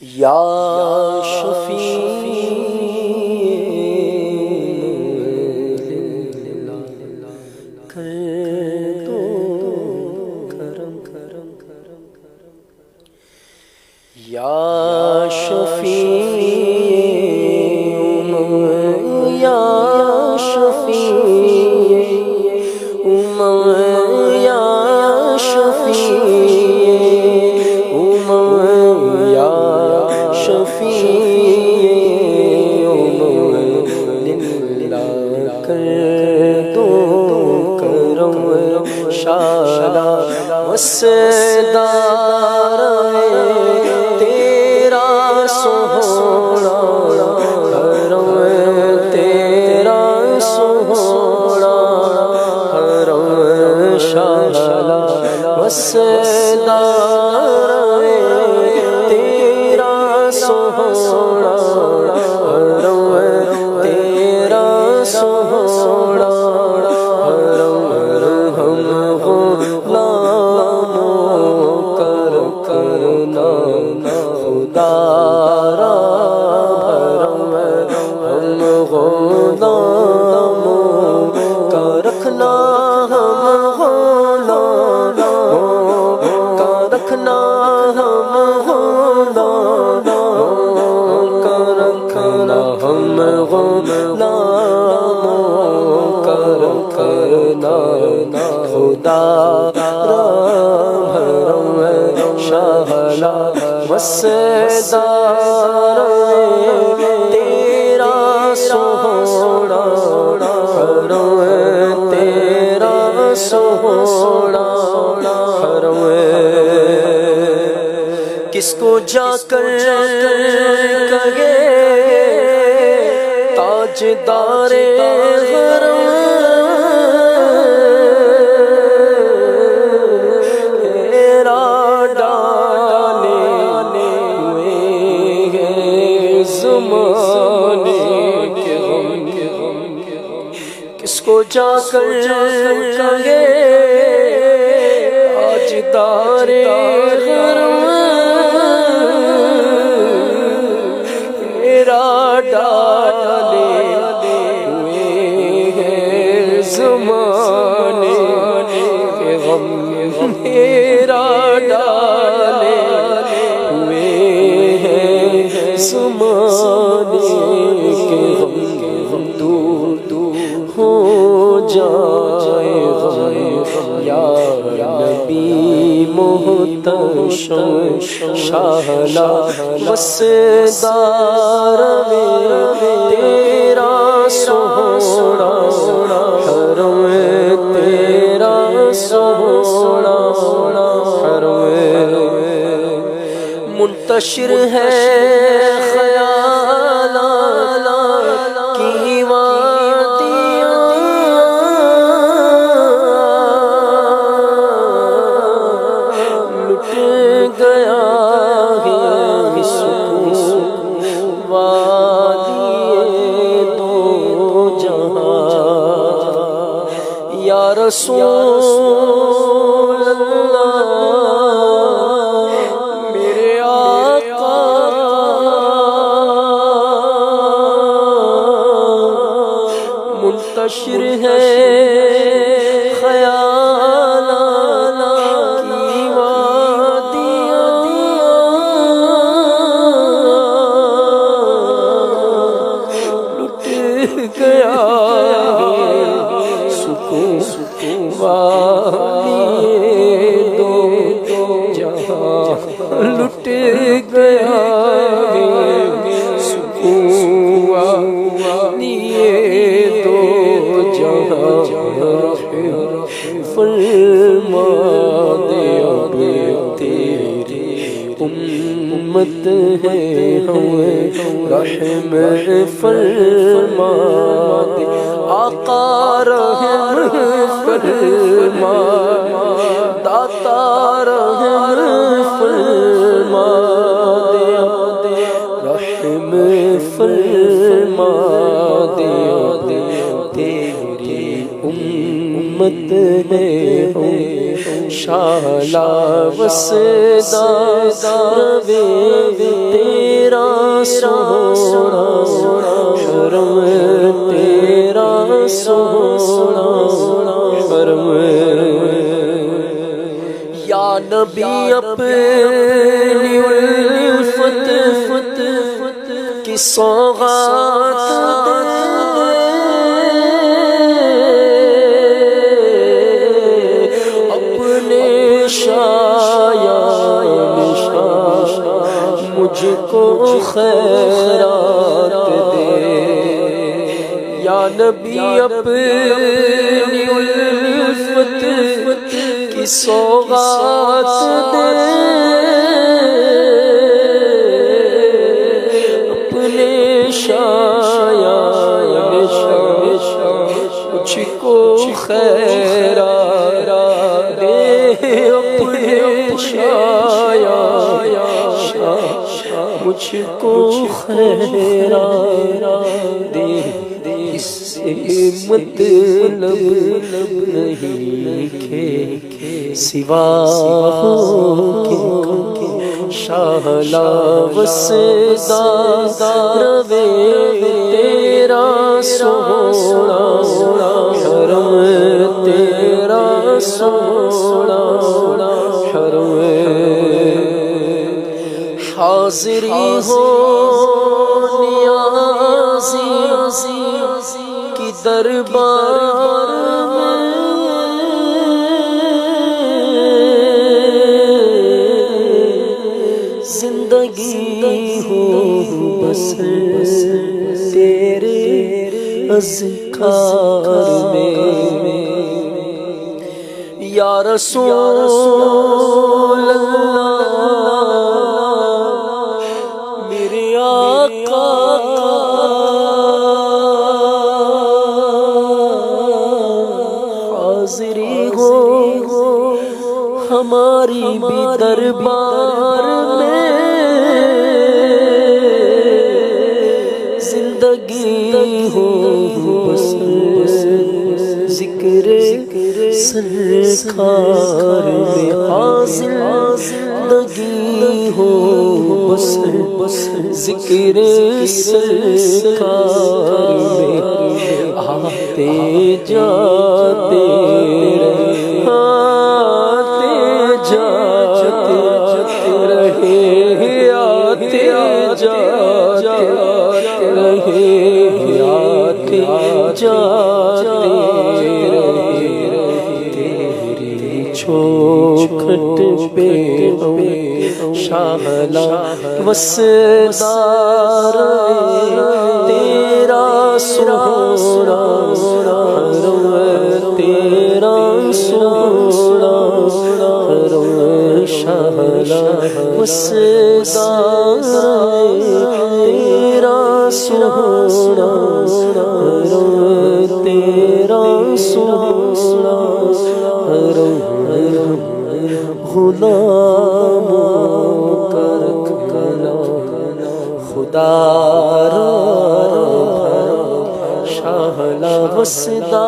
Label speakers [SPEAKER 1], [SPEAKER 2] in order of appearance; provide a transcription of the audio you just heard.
[SPEAKER 1] یا شفیع کر دو کرم یا شفیع یا شفیع یا شفیع یا شفیع کر دو کرم شالا وسدار تیرا سوہنا حرم تیرا سوہنا حرم شالا وسدار تیرا سوہنا حرم تیرا سوہنا خدا حرم شالا وسدار تیرا سوہنا حرم تیرا سوہنا حرم کس کو جا کر کہے تاجدار حرم کس کو جا کر کہے تاجدار حرم میرا ڈالے ہوئے ہیں زمانے کے غم میرا ڈالے ہوئے ہیں زمانے کے غم دور ہو جائے غم یا نبی محتشم شالا وسدار تیرا سوہنا حرم تیرا سوہنا حرم منتشر ہے خیالات کی وادیاں لٹ گیا ہے سکون وادی دو جہاں یا رسول اللہ میرے آقا منتشر ہے خیالات کی وادیاں لٹ گیا سکون وادی دو جہاں لٹ گیا سکون وادی دو جہاں فرما دے اب تیری امت ہے ہمیں رحم فرما دے آقا رحم فرما داتا رحم فرما دے رحم فرما دے تیری امت ہے شالا وسدا روے تیرا سونا حرم تیرا سونا حرم یا نبی اپنی الفت کی سوغات مجھ کو خیرات دے یا نبی اپنی الفت کی سوغات دے اپنے شایان مجھ کو خیرات دے اپنے شایان مجھ کو خیرات دے اس سے مطلب نہیں کہ سوا کے شالا وسدا روے تیرا سونا حرم تیرا سونا حرم حاضری ہو نیازی کی دربار میں زندگی ہو بس تیرے اذکار میں یا رسول اللہ حاضری ہو ہماری بھی دربار میں زندگی ہو بس ذکر سرکار میں حاصل زندگی ہو بس ذکر سرکار میں آتے جاتے آتے جاتے رہے آتے جاتے رہے آتے جاتے رہے تیری چوکھٹ پہ شالا وسدا تیرا سونا حرم تیرا سونا حرم شالا وسدا تیرا سونا حرم تیرا سونا حرم غلاموں کا رکھ کلا خدا را شالا وسدا